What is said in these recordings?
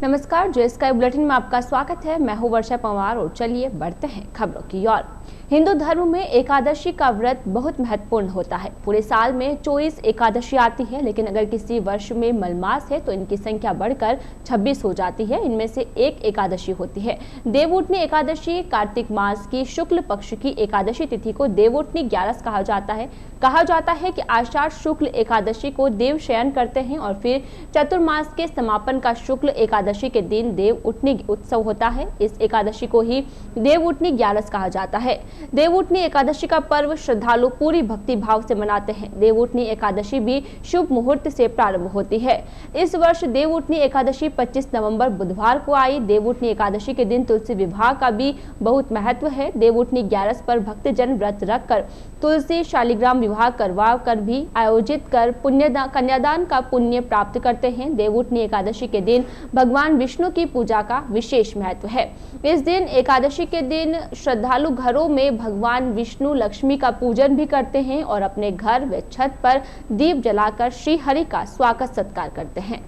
नमस्कार, जे sky bulletin में आपका स्वागत है। मैं हूं वर्षा पंवार और चलिए बढ़ते हैं खबरों की ओर। हिंदू धर्म में एकादशी का व्रत बहुत महत्वपूर्ण होता है। पूरे साल में 24 एकादशी आती है, लेकिन अगर किसी वर्ष में मलमास है तो इनकी संख्या बढ़कर 26 हो जाती है। इनमें से एक एकादशी होती है देवउठनी एकादशी। कार्तिक मास की शुक्ल पक्ष की एकादशी तिथि को देवउठनी 11 कहा जाता है कि आषाढ़ शुक्ल एकादशी को देव शयन करते हैं और फिर चतुर्मास के समापन का शुक्ल एकादशी के दिन देव उठनी उत्सव होता है। इस एकादशी को ही देवउठनी 11 कहा जाता है। देवउठनी एकादशी का पर्व श्रद्धालु पूरी भक्ति भाव से मनाते हैं। देवउठनी एकादशी भी शुभ मुहूर्त से प्रारंभ होती है। इस वर्ष देवउठनी एकादशी 25 नवंबर बुधवार को आई। देवउठनी एकादशी के दिन तुलसी विवाह का भी बहुत महत्व है। देवउठनी 11 पर भक्तजन व्रत रखकर तुलसी शालिग्राम विवाह करवा कर भी आयोजित कर कन्यादान का पुण्य प्राप्त करते हैं। देवउठनी एकादशी के दिन भगवान विष्णु की पूजा का विशेष महत्व है। इस दिन एकादशी के दिन श्रद्धालु घरों में भगवान विष्णु लक्ष्मी का पूजन भी करते हैं और अपने घर व छत पर दीप जलाकर श्री हरि का स्वागत सत्कार करते हैं।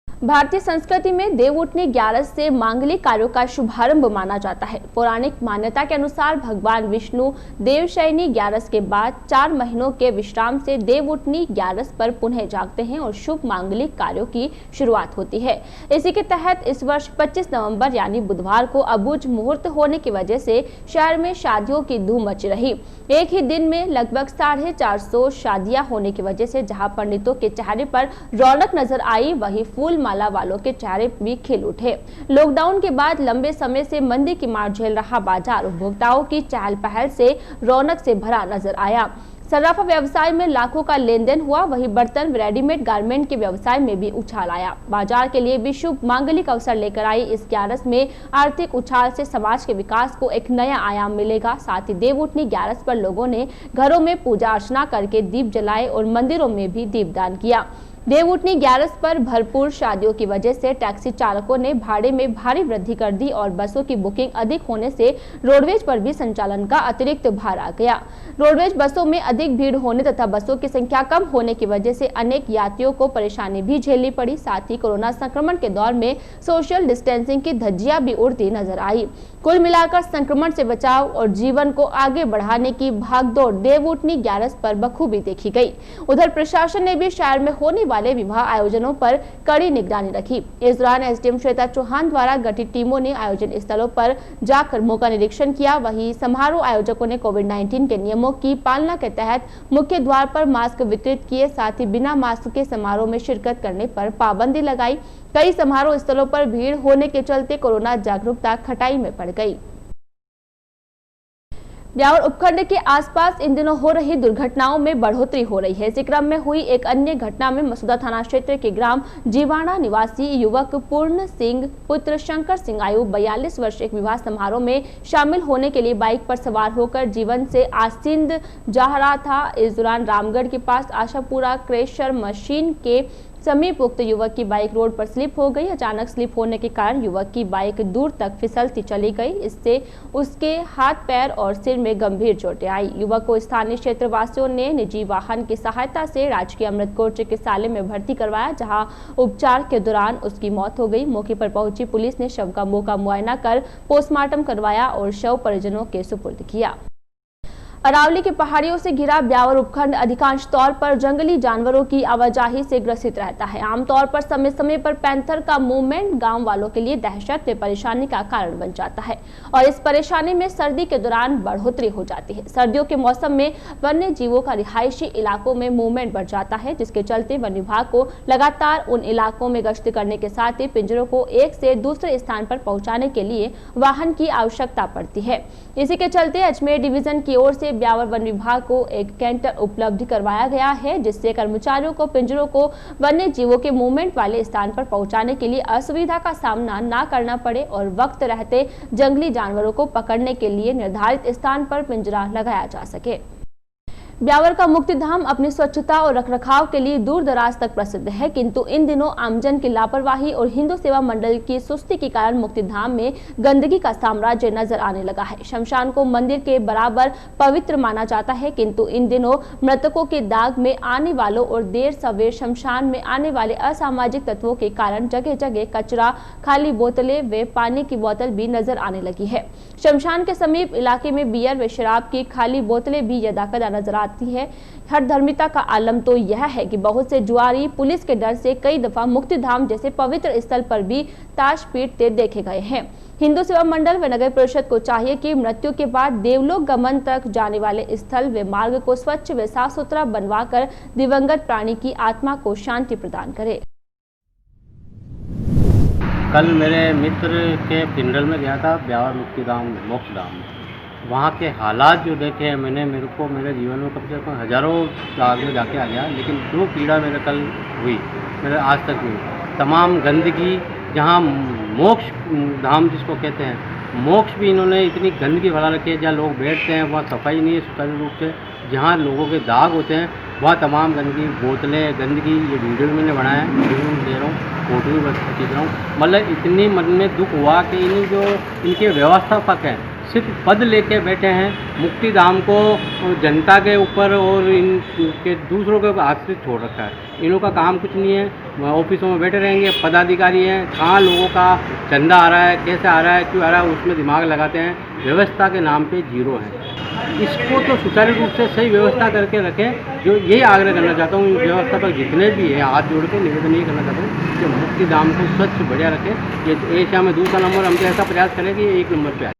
भारतीय संस्कृति में देवउठनी 11 से मांगलिक कार्यों का शुभारंभ माना जाता है। पौराणिक मान्यता के अनुसार भगवान विष्णु देवशयनी 11 के बाद 4 महीनों के विश्राम से देवउठनी 11 पर पुनः जागते हैं और शुभ मांगलिक कार्यों की शुरुआत होती है। इसी के तहत इस वर्ष 25 नवंबर यानी बुधवार को अबुझ मुहूर्त होने की वजह से शहर में शादियों की धूम मची रही। एक ही दिन में लगभग 450 शादियां होने की वजह से जहां पंडितों के चेहरे पर रौनक नजर आई, वहीं फूल माला वालों के चेहरे भी खिल उठे। लॉकडाउन के बाद लंबे समय से मंदी की मार झेल रहा बाजार उपभोक्ताओं की चहल पहल से रौनक से भरा नजर आया। सर्राफा व्यवसाय में लाखों का लेन देन हुआ, वहीं बर्तन व रेडीमेड गारमेंट के व्यवसाय में भी उछाल आया। बाजार के लिए भी शुभ मांगलिक अवसर लेकर आई इस 11 में आर्थिक उछाल से समाज के विकास को एक नया आयाम मिलेगा। साथ ही देवउठनी 11 पर लोगों ने घरों में पूजा अर्चना करके दीप जलाए और मंदिरों में भी दीपदान किया। देवउठनी 11 पर भरपूर शादियों की वजह से टैक्सी चालकों ने भाड़े में भारी वृद्धि कर दी और बसों की बुकिंग अधिक होने से रोडवेज पर भी संचालन का अतिरिक्त भार आ गया। रोडवेज बसों में अधिक भीड़ होने तथा बसों की संख्या कम होने की वजह से अनेक यात्रियों को परेशानी भी झेलनी पड़ी। साथ ही कोरोना संक्रमण के दौर में सोशल डिस्टेंसिंग की धज्जियां भी उड़ती नजर आई। कुल मिलाकर संक्रमण से बचाव और जीवन को आगे बढ़ाने की भागदौड़ देवउठनी 11 पर बखूबी देखी गई। उधर प्रशासन ने भी शहर में होने वाले विवाह आयोजनों पर कड़ी निगरानी रखी। इस दौरान एसडीएम श्वेता चौहान द्वारा गठित टीमों ने आयोजन स्थलों पर जाकर मौका निरीक्षण किया। वहीं समारोह आयोजकों ने कोविड-19 के नियमों की पालना के तहत मुख्य द्वार पर मास्क वितरित किए। साथ ही बिना मास्क के समारोह में शिरकत करने पर पाबंदी लगाई। कई समारोह स्थलों पर भीड़ होने के चलते कोरोना जागरूकता खटाई में पड़ गई। ब्यावर उपखंड के आसपास इन दिनों हो रही दुर्घटनाओं में बढ़ोतरी हो रही है। इसी क्रम में हुई एक अन्य घटना में मसूदा थाना क्षेत्र के ग्राम जीवाणा निवासी युवक पूर्ण सिंह पुत्र शंकर सिंह आयु 42 वर्ष एक विवाह समारोह में शामिल होने के लिए बाइक पर सवार होकर जीवन से आसींद जा रहा था। इस दौरान रामगढ़ के पास आशापुरा क्रेशर मशीन के समीप उक्त युवक की बाइक रोड पर स्लिप हो गई। अचानक स्लिप होने के कारण युवक की बाइक दूर तक फिसलती चली गई। इससे उसके हाथ पैर और सिर में गंभीर चोटें आई। युवक को स्थानीय क्षेत्र वासियों ने निजी वाहन की सहायता से राजकीय अमृतकोट चिकित्सालय में भर्ती करवाया, जहां उपचार के दौरान उसकी मौत हो गई। मौके पर पहुंची पुलिस ने शव का मुआयना कर पोस्टमार्टम करवाया और शव परिजनों के सुपुर्द किया। अरावली की पहाड़ियों से घिरा ब्यावर उपखंड अधिकांश तौर पर जंगली जानवरों की आवाजाही से ग्रसित रहता है। आमतौर पर समय समय पर पैंथर का मूवमेंट गांव वालों के लिए दहशत व परेशानी का कारण बन जाता है और इस परेशानी में सर्दी के दौरान बढ़ोतरी हो जाती है। सर्दियों के मौसम में वन्य जीवों का रिहायशी इलाकों में मूवमेंट बढ़ जाता है, जिसके चलते वन विभाग को लगातार उन इलाकों में गश्त करने के साथ ही पिंजरों को एक से दूसरे स्थान पर पहुंचाने के लिए वाहन की आवश्यकता पड़ती है। इसी के चलते अजमेर डिवीजन की ओर से ब्यावर वन विभाग को एक कैंटर उपलब्ध करवाया गया है, जिससे कर्मचारियों को पिंजरों को वन्य जीवों के मूवमेंट वाले स्थान पर पहुंचाने के लिए असुविधा का सामना न करना पड़े और वक्त रहते जंगली जानवरों को पकड़ने के लिए निर्धारित स्थान पर पिंजरा लगाया जा सके। ब्यावर का मुक्तिधाम अपनी स्वच्छता और रखरखाव के लिए दूर दराज तक प्रसिद्ध है, किंतु इन दिनों आमजन की लापरवाही और हिंदू सेवा मंडल की सुस्ती के कारण मुक्तिधाम में गंदगी का साम्राज्य नजर आने लगा है। शमशान को मंदिर के बराबर पवित्र माना जाता है, किंतु इन दिनों मृतकों के दाग में आने वालों और देर सवेर शमशान में आने वाले असामाजिक तत्वों के कारण जगह जगह कचरा, खाली बोतलें व पानी की बोतल भी नजर आने लगी है। शमशान के समीप इलाके में बियर व शराब की खाली बोतलें भी यदाकदा नजर आती है। हर धर्मिता का आलम तो यह है कि बहुत से जुआरी पुलिस के डर से कई दफा मुक्तिधाम जैसे पवित्र स्थल पर भी ताश पीटते देखे गए हैं। हिंदू सेवा मंडल व नगर परिषद को चाहिए कि मृत्यु के बाद देवलोक गमन तक जाने वाले स्थल व मार्ग को स्वच्छ व साफ सुथरा बनवाकर दिवंगत प्राणी की आत्मा को शांति प्रदान करे। कल मेरे मित्र के पिंडल में गया था, ब्यावर मुक्तिधाम मोक्षधाम। वहाँ के हालात जो देखे हैं मैंने, मेरे जीवन में कम से कम हज़ारों लाख में जाके आ गया, लेकिन जो पीड़ा मेरे कल हुई मेरे आज तक हुई। तमाम गंदगी, जहाँ मोक्ष धाम जिसको कहते हैं, मोक्ष भी इन्होंने इतनी गंदगी फैला रखी है। जहाँ लोग बैठते हैं वहाँ सफाई नहीं है सुचारू रूप से। जहाँ लोगों के दाग होते हैं वहाँ तमाम गंदगी, बोतलें, गंदगी। ये वीडियो भी मैंने बनाया है, वीडियो में दे रहा हूँ, फोटो भी खींच रहा हूँ। मतलब इतनी मन में दुख हुआ कि इनके व्यवस्थापक हैं सिर्फ पद लेके बैठे हैं, मुक्तिधाम को जनता के ऊपर और इनके दूसरों के हाथ से छोड़ रखा है। इन लोगों का काम कुछ नहीं है, ऑफिसों में बैठे रहेंगे, पदाधिकारी हैं, कहाँ लोगों का चंदा आ रहा है, कैसे आ रहा है, क्यों आ रहा है, उसमें दिमाग लगाते हैं। व्यवस्था के नाम पे जीरो है। इसको तो सुचारू रूप से सही व्यवस्था करके रखें। जो यही आग्रह करना चाहता हूँ, व्यवस्था पर जितने भी हैं हाथ जोड़ के निवेदन यही करना चाहता हूँ कि मुक्तिधाम को स्वच्छ बढ़िया रखें। ये एशिया में दूसरा नंबर, हम तो ऐसा प्रयास करें कि 1 नंबर पे आए।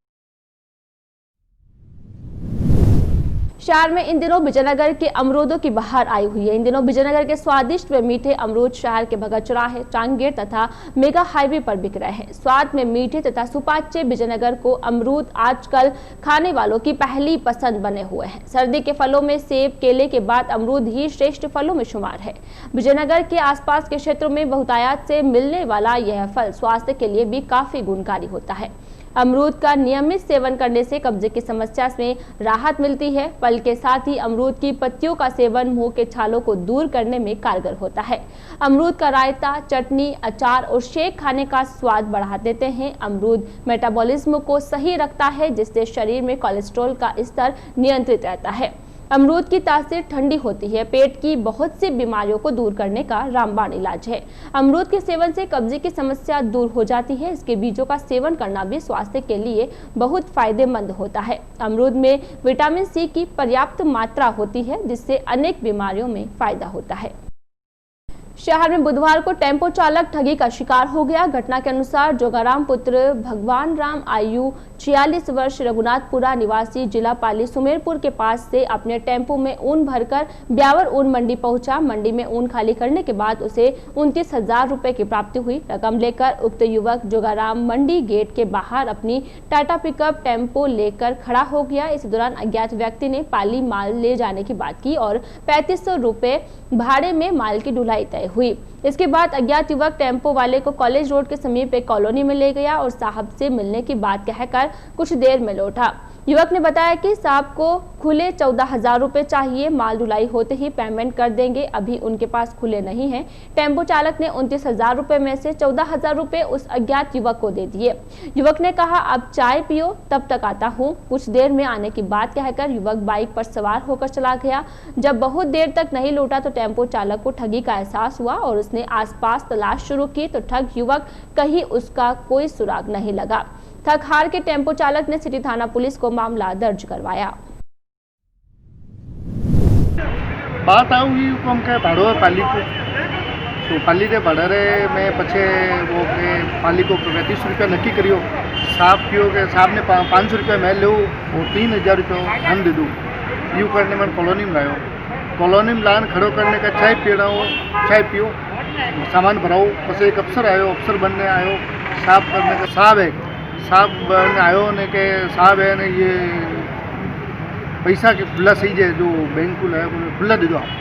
शहर में इन दिनों विजयनगर के अमरूदों की बहार आई हुई है। इन दिनों विजयनगर के स्वादिष्ट व मीठे अमरूद शहर के भगत चौराहे, टांगगेट तथा मेगा हाईवे पर बिक रहे हैं। स्वाद में मीठे तथा सुपाच्य विजयनगर को अमरूद आजकल खाने वालों की पहली पसंद बने हुए हैं। सर्दी के फलों में सेब, केले के बाद अमरूद ही श्रेष्ठ फलों में शुमार है। विजयनगर के आसपास के क्षेत्रों में बहुतायत से मिलने वाला यह फल स्वास्थ्य के लिए भी काफी गुणकारी होता है। अमरूद का नियमित सेवन करने से कब्जे की समस्या में राहत मिलती है। फल के साथ ही अमरूद की पत्तियों का सेवन मुंह के छालों को दूर करने में कारगर होता है। अमरूद का रायता, चटनी, अचार और शेक खाने का स्वाद बढ़ा देते हैं। अमरूद मेटाबॉलिज्म को सही रखता है, जिससे शरीर में कोलेस्ट्रॉल का स्तर नियंत्रित रहता है। अमरूद की तासीर ठंडी होती है, पेट की बहुत सी बीमारियों को दूर करने का रामबाण इलाज है। अमरूद के सेवन से कब्जे की समस्या दूर हो जाती है। इसके बीजों का सेवन करना भी स्वास्थ्य के लिए बहुत फायदेमंद होता है। अमरूद में विटामिन सी की पर्याप्त मात्रा होती है, जिससे अनेक बीमारियों में फायदा होता है। शहर में बुधवार को टेम्पो चालक ठगी का शिकार हो गया। घटना के अनुसार जोगाराम पुत्र भगवान राम आयु 46 वर्ष रघुनाथपुरा निवासी जिला पाली सुमेरपुर के पास से अपने टेम्पो में ऊन भरकर ब्यावर ऊन मंडी पहुंचा। मंडी में ऊन खाली करने के बाद उसे 29,000 रुपए की प्राप्ति हुई। रकम लेकर उक्त युवक जोगाराम मंडी गेट के बाहर अपनी टाटा पिकअप टेम्पो लेकर खड़ा हो गया। इस दौरान अज्ञात व्यक्ति ने पाली माल ले जाने की बात की और 3500 रुपए भाड़े में माल की ढुलाई तय हुई। इसके बाद अज्ञात युवक टेम्पो वाले को कॉलेज रोड के समीप एक कॉलोनी में ले गया और साहब से मिलने की बात कहकर कुछ देर में लौटा। युवक ने बताया कि साहब को खुले 14,000 रुपए चाहिए, माल ढुलाई होते ही पेमेंट कर देंगे, अभी उनके पास खुले नहीं हैं। टेम्पो चालक ने 29,000 रुपए में से 14,000 रुपए उस अज्ञात युवक को दे दिए। युवक ने कहा, अब चाय पियो, तब तक आता हूँ। कुछ देर में आने की बात कहकर युवक बाइक पर सवार होकर चला गया। जब बहुत देर तक नहीं लौटा तो टेम्पो चालक को ठगी का एहसास हुआ और उसने आसपास तलाश शुरू की तो ठग युवक कहीं उसका कोई सुराग नहीं लगा। थक हार के टेम्पो चालक ने सिटी थाना पुलिस को मामला दर्ज करवाया। बात आई हम के भाड़ो पाली को तो पाली रे भाड़ा रे मैं पछे वो के पाली को 35 रुपया नक्की करियो। साहब पियो के साहब ने 500 रुपया मैं लो और 3,000 रुपया हम दे दूँ। यूँ करने में कॉलोनी में लायो, कॉलोनी में लान खड़ो करने का चाय पियो, चाय पियो, सामान भराओ। बस एक अफसर आयो, अफसर बनने आयो, साहब करने का साहब है, साहब आयो ने के साहब है ने ये पैसा के खुला सही है जो बैंक को है खुला दे दो आप।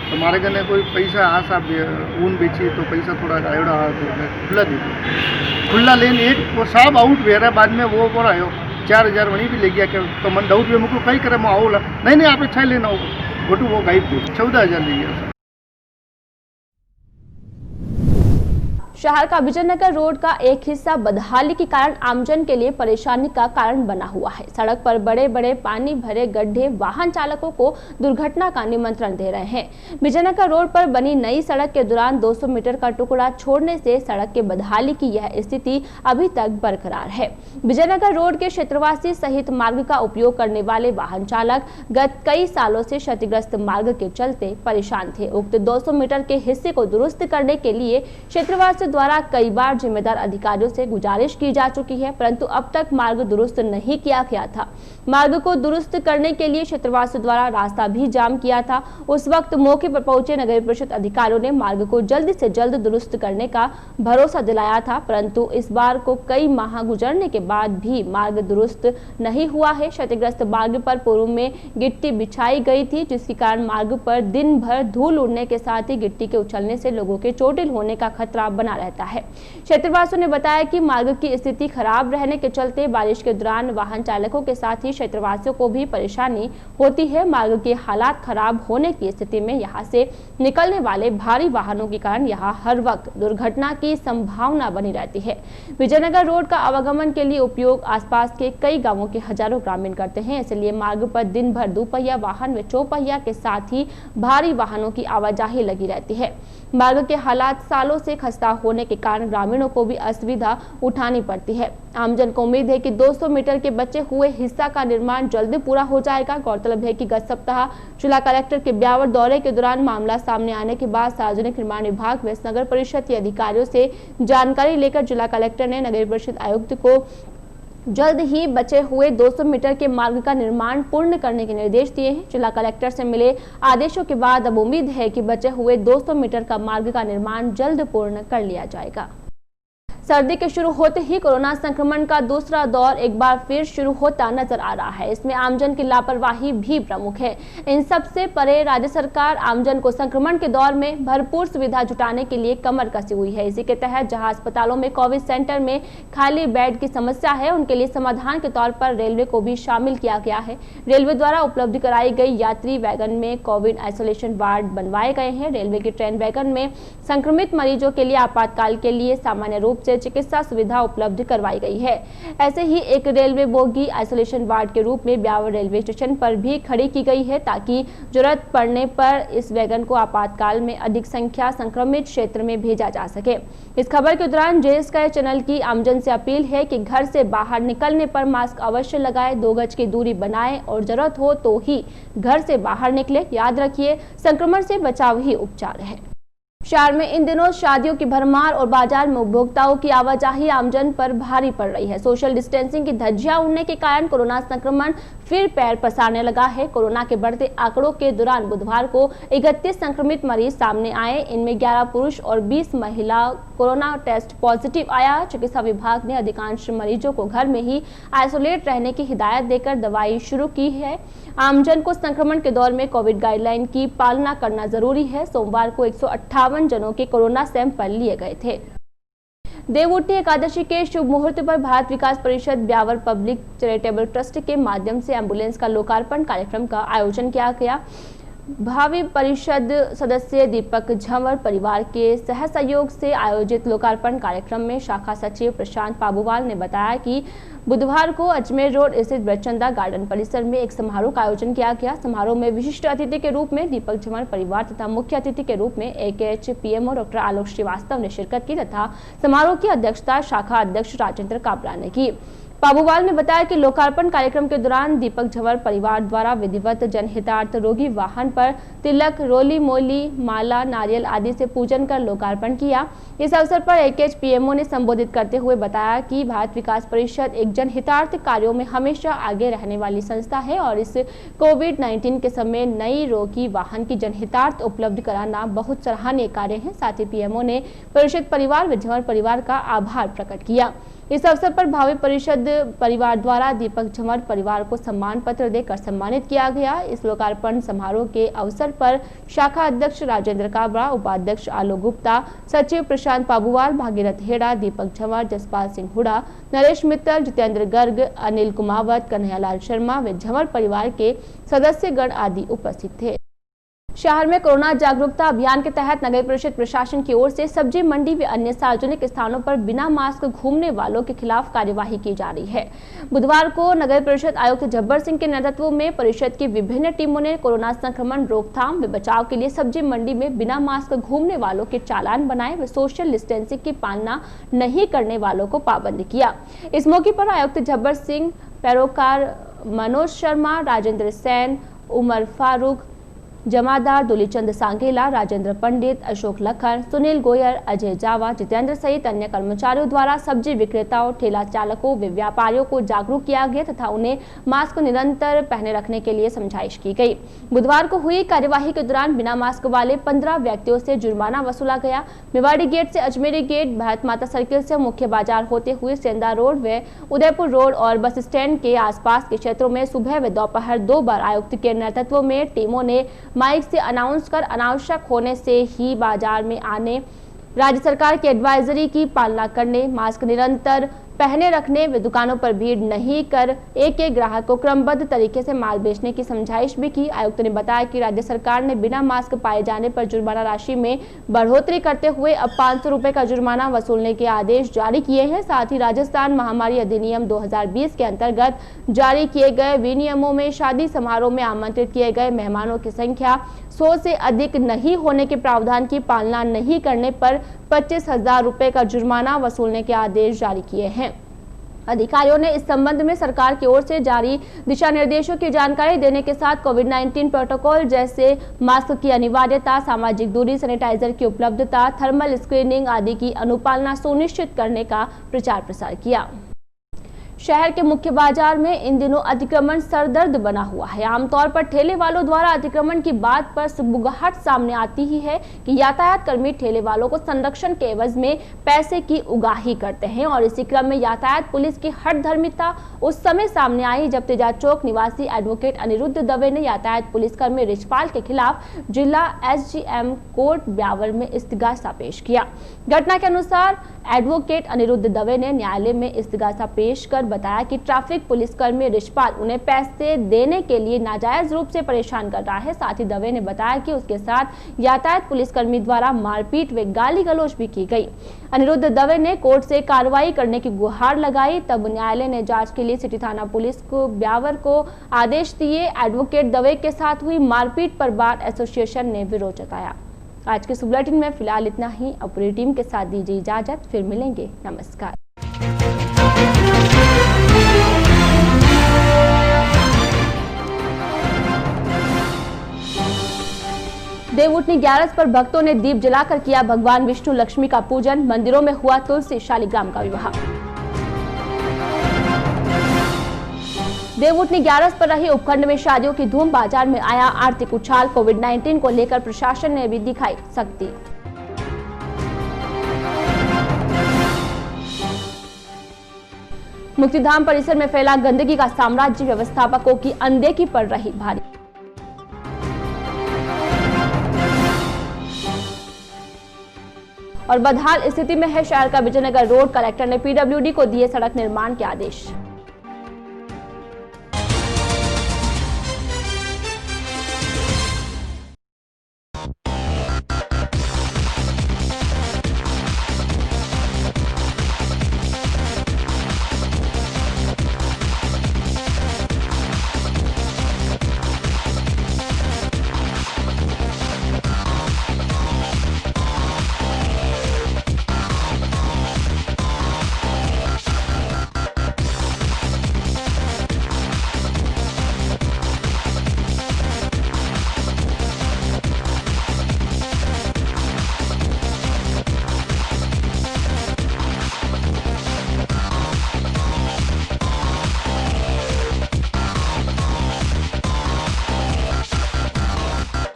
तो हमारे कने कोई पैसा हाँ साहब ऊन बेची तो पैसा थोड़ा आयोड़ा हाँ तो खुला दे दो। खुला लेन एक वो साहब आउट हुआ बाद में वो पर आयो 4000 वहीं भी ले गया क्या तो मन डाउट भी मुझको कहीं करे मैं आओला नहीं आप अच्छा लेना हो गोटू वो गाइड दे 14,000 ले गया। शहर का विजयनगर रोड का एक हिस्सा बदहाली के कारण आमजन के लिए परेशानी का कारण बना हुआ है। सड़क पर बड़े बड़े पानी भरे गड्ढे वाहन चालकों को दुर्घटना का निमंत्रण दे रहे हैं। विजयनगर रोड पर बनी नई सड़क के दौरान 200 मीटर का टुकड़ा छोड़ने से सड़क के बदहाली की यह स्थिति अभी तक बरकरार है। विजयनगर रोड के क्षेत्रवासी सहित मार्ग का उपयोग करने वाले वाहन चालक गत कई सालों से क्षतिग्रस्त मार्ग के चलते परेशान थे। उक्त 200 मीटर के हिस्से को दुरुस्त करने के लिए क्षेत्रवासी द्वारा कई बार जिम्मेदार अधिकारियों से गुजारिश की जा चुकी है, परंतु अब तक मार्ग दुरुस्त नहीं किया गया था। मार्ग को दुरुस्त करने के लिए क्षेत्रवासियों द्वारा रास्ता भी जाम किया था। उस वक्त मौके पर पहुंचे नगर परिषद अधिकारियों ने मार्ग को जल्द से जल्द दुरुस्त करने का भरोसा दिलाया था, परंतु इस बार को कई माह गुजरने के बाद भी मार्ग दुरुस्त नहीं हुआ है। क्षतिग्रस्त मार्ग पर पूर्व में गिट्टी बिछाई गई थी, जिसके कारण मार्ग पर दिन भर धूल उड़ने के साथ ही गिट्टी के उछलने से लोगों के चोटिल होने का खतरा बना रहता है। क्षेत्रवासियों ने बताया कि मार्ग की स्थिति खराब रहने के चलते बारिश के दौरान वाहन चालकों के साथ ही क्षेत्रवासियों को भी परेशानी होती है। मार्ग के हालात खराब होने की स्थिति में यहां से निकलने वाले भारी वाहनों के कारण यहां हर वक्त दुर्घटना की संभावना बनी रहती है। विजयनगर रोड का आवागमन के लिए उपयोग आसपास के कई गांवों के हजारों ग्रामीण करते हैं, इसलिए मार्ग पर दिन भर दोपहिया वाहन व चौपहिया के साथ ही भारी वाहनों की आवाजाही लगी रहती है। मार्ग के हालात सालों से खस्ता होने के कारण ग्रामीणों को भी असुविधा उठानी पड़ती है। आमजन को उम्मीद है कि 200 मीटर के बचे हुए हिस्सा का निर्माण जल्द पूरा हो जाएगा। गौरतलब है कि गत सप्ताह जिला कलेक्टर के ब्यावर दौरे के दौरान मामला सामने आने के बाद सार्वजनिक निर्माण विभाग व नगर परिषद के अधिकारियों से जानकारी लेकर जिला कलेक्टर ने नगर परिषद आयुक्त को जल्द ही बचे हुए 200 मीटर के मार्ग का निर्माण पूर्ण करने के निर्देश दिए हैं। जिला कलेक्टर से मिले आदेशों के बाद अब उम्मीद है कि बचे हुए 200 मीटर का मार्ग का निर्माण जल्द पूर्ण कर लिया जाएगा। सर्दी के शुरू होते ही कोरोना संक्रमण का दूसरा दौर एक बार फिर शुरू होता नजर आ रहा है। इसमें आमजन की लापरवाही भी प्रमुख है। इन सबसे परे राज्य सरकार आमजन को संक्रमण के दौर में भरपूर सुविधा जुटाने के लिए कमर कसी हुई है। इसी के तहत जहां अस्पतालों में कोविड सेंटर में खाली बेड की समस्या है, उनके लिए समाधान के तौर पर रेलवे को भी शामिल किया गया है। रेलवे द्वारा उपलब्ध कराई गई यात्री वैगन में कोविड आइसोलेशन वार्ड बनवाए गए हैं। रेलवे के ट्रेन वैगन में संक्रमित मरीजों के लिए आपातकाल के लिए सामान्य रूप से चिकित्सा सुविधा उपलब्ध करवाई गई है। ऐसे ही एक रेलवे बोगी आइसोलेशन वार्ड के रूप में ब्यावर रेलवे स्टेशन पर भी खड़ी की गई है, ताकि जरूरत पड़ने पर इस वैगन को आपातकाल में अधिक संख्या संक्रमित क्षेत्र में भेजा जा सके। इस खबर के दौरान JSK चैनल की आमजन से अपील है कि घर से बाहर निकलने पर मास्क अवश्य लगाएं, 2 गज की दूरी बनाएं और जरूरत हो तो ही घर से बाहर निकले। याद रखिए, संक्रमण से बचाव ही उपचार है। शहर में इन दिनों शादियों की भरमार और बाजार में उपभोक्ताओं की आवाजाही आमजन पर भारी पड़ रही है। सोशल डिस्टेंसिंग की धज्जियां उड़ने के कारण कोरोना संक्रमण फिर पैर पसारने लगा है। कोरोना के बढ़ते आंकड़ों के दौरान बुधवार को 31 संक्रमित मरीज सामने आए। इनमें 11 पुरुष और 20 महिला कोरोना टेस्ट पॉजिटिव आया। चिकित्सा विभाग ने अधिकांश मरीजों को घर में ही आइसोलेट रहने की हिदायत देकर दवाई शुरू की है। आमजन को संक्रमण के दौर में कोविड गाइडलाइन की पालना करना जरूरी है। सोमवार को 158 जनों के कोरोना सैंपल लिए गए थे। देवउठनी एकादशी के शुभ मुहूर्त पर भारत विकास परिषद ब्यावर पब्लिक चैरिटेबल ट्रस्ट के माध्यम से एम्बुलेंस का लोकार्पण कार्यक्रम का आयोजन किया गया। भावी परिषद सदस्य दीपक झंवर परिवार के सह सहयोग से आयोजित लोकार्पण कार्यक्रम में शाखा सचिव प्रशांत पाबूवाल ने बताया कि बुधवार को अजमेर रोड स्थित ब्रजचंदा गार्डन परिसर में एक समारोह का आयोजन किया गया। समारोह में विशिष्ट अतिथि के रूप में दीपक झंवर परिवार तथा मुख्य अतिथि के रूप में AKH PMO डॉक्टर आलोक श्रीवास्तव ने शिरकत की तथा समारोह की अध्यक्षता शाखा अध्यक्ष राजेंद्र काबरा ने की। पाबूवाल ने बताया कि लोकार्पण कार्यक्रम के दौरान दीपक झंवर परिवार द्वारा विधिवत जनहितार्थ रोगी वाहन पर तिलक, रोली मोली, माला, नारियल आदि से पूजन कर लोकार्पण किया। इस अवसर पर AKH PMO ने संबोधित करते हुए बताया कि भारत विकास परिषद एक जनहितार्थ कार्यों में हमेशा आगे रहने वाली संस्था है और इस कोविड-19 के समय नई रोगी वाहन की जनहितार्थ उपलब्ध कराना बहुत सराहनीय कार्य है। साथ ही PMO ने परिषद परिवार व झंवर परिवार का आभार प्रकट किया। इस अवसर पर भावी परिषद परिवार द्वारा दीपक झंवर परिवार को सम्मान पत्र देकर सम्मानित किया गया। इस लोकार्पण समारोह के अवसर पर शाखा अध्यक्ष राजेंद्र काबरा, उपाध्यक्ष आलोक गुप्ता, सचिव प्रशांत पाबुवाल, भागीरथ हेड़ा, दीपक झंवर, जसपाल सिंह हुडा, नरेश मित्तल, जितेंद्र गर्ग, अनिल कुमावत, कन्हैयालाल शर्मा व झंवर परिवार के सदस्यगण आदि उपस्थित थे। शहर में कोरोना जागरूकता अभियान के तहत नगर परिषद प्रशासन की ओर से सब्जी मंडी व अन्य सार्वजनिक स्थानों पर बिना मास्क घूमने वालों के खिलाफ कार्यवाही की जा रही है। बुधवार को नगर परिषद आयुक्त जब्बर सिंह के नेतृत्व में परिषद की विभिन्न टीमों ने कोरोना संक्रमण रोकथाम व बचाव के लिए सब्जी मंडी में बिना मास्क घूमने वालों के चालान बनाए व सोशल डिस्टेंसिंग की पालना नहीं करने वालों को पाबंद किया। इस मौके पर आयुक्त जब्बर सिंह, पैरोकार मनोज शर्मा, राजेंद्र सैन, उमर फारूक, जमादार दुलीचंद सांगेला, राजेंद्र पंडित, अशोक लखन, सुनील गोयर, अजय जावा, जितेंद्र सहित अन्य कर्मचारियों द्वारा सब्जी विक्रेताओं, ठेला चालकों व व्यापारियों को जागरूक किया गया तथा उन्हें मास्क निरंतर पहने रखने के लिए समझाइश की गई। बुधवार को हुई कार्यवाही के दौरान बिना मास्क वाले 15 व्यक्तियों से जुर्माना वसूला गया। मेवाड़ी गेट से अजमेरी गेट, भारत माता सर्किल से मुख्य बाजार होते हुए सेंधा रोड व उदयपुर रोड और बस स्टैंड के आसपास के क्षेत्रों में सुबह व दोपहर 2 बार आयुक्त के नेतृत्व में टीमों ने माइक से अनाउंस कर अनावश्यक होने से ही बाजार में आने, राज्य सरकार की एडवाइजरी की पालना करने, मास्क निरंतर पहने रखने व दुकानों पर भीड़ नहीं कर एक ग्राहक को क्रमबद्ध तरीके से माल बेचने की समझाइश भी की। आयुक्त ने बताया कि राज्य सरकार ने बिना मास्क पाए जाने पर जुर्माना राशि में बढ़ोतरी करते हुए अब 500 रुपए का जुर्माना वसूलने के आदेश जारी किए हैं। साथ ही राजस्थान महामारी अधिनियम 2020 के अंतर्गत जारी किए गए विनियमों में शादी समारोह में आमंत्रित किए गए मेहमानों की संख्या 100 से अधिक नहीं होने के प्रावधान की पालना नहीं करने पर 25,000 रुपए का जुर्माना वसूलने के आदेश जारी किए हैं। अधिकारियों ने इस संबंध में सरकार की ओर से जारी दिशा निर्देशों की जानकारी देने के साथ कोविड-19 प्रोटोकॉल जैसे मास्क की अनिवार्यता, सामाजिक दूरी, सैनिटाइजर की उपलब्धता, थर्मल स्क्रीनिंग आदि की अनुपालना सुनिश्चित करने का प्रचार प्रसार किया। शहर के मुख्य बाजार में इन दिनों अतिक्रमण सरदर्द बना हुआ है। आमतौर पर ठेले वालों द्वारा अतिक्रमण की बात पर सुबुगाहट सामने आती ही है कि यातायात कर्मी ठेले वालों को संरक्षण के एवज में पैसे की उगाही करते हैं और इसी क्रम में यातायात पुलिस की हठधर्मिता उस समय सामने आई जब तेजाब चौक निवासी एडवोकेट अनिरुद्ध दवे ने यातायात पुलिसकर्मी रिचपाल के खिलाफ जिला SGM कोर्ट ब्यावर में इस्तिगासा पेश किया। घटना के अनुसार एडवोकेट अनिरुद्ध दवे ने न्यायालय में इस्तिगासा पेश कर बताया कि ट्रैफिक पुलिसकर्मी रिचपाल उन्हें पैसे देने के लिए नाजायज रूप से परेशान कर रहा है। साथ ही दवे ने बताया कि उसके साथ यातायात पुलिसकर्मी द्वारा मारपीट व गाली गलौज भी की गई। अनिरुद्ध दवे ने कोर्ट से कार्रवाई करने की गुहार लगाई। तब न्यायालय ने जांच के लिए सिटी थाना पुलिस को ब्यावर को आदेश दिए। एडवोकेट दवे के साथ हुई मारपीट पर बार एसोसिएशन ने विरोध जताया। आज के बुलेटिन में फिलहाल इतना ही। अब पूरी टीम के साथ दीजिए इजाजत, फिर मिलेंगे। नमस्कार। देवउठनी 11 पर भक्तों ने दीप जलाकर किया भगवान विष्णु लक्ष्मी का पूजन। मंदिरों में हुआ तुलसी शालिग्राम का विवाह। देवउठनी 11 पर रही उपखंड में शादियों की धूम, बाजार में आया आर्थिक उछाल। कोविड-19 को लेकर प्रशासन ने भी दिखाई सख्ती। मुक्तिधाम परिसर में फैला गंदगी का साम्राज्य, व्यवस्थापकों की अनदेखी पड़ रही भारी। और बदहाल स्थिति में है शहर का विजयनगर रोड, कलेक्टर ने PWD को दिए सड़क निर्माण के आदेश।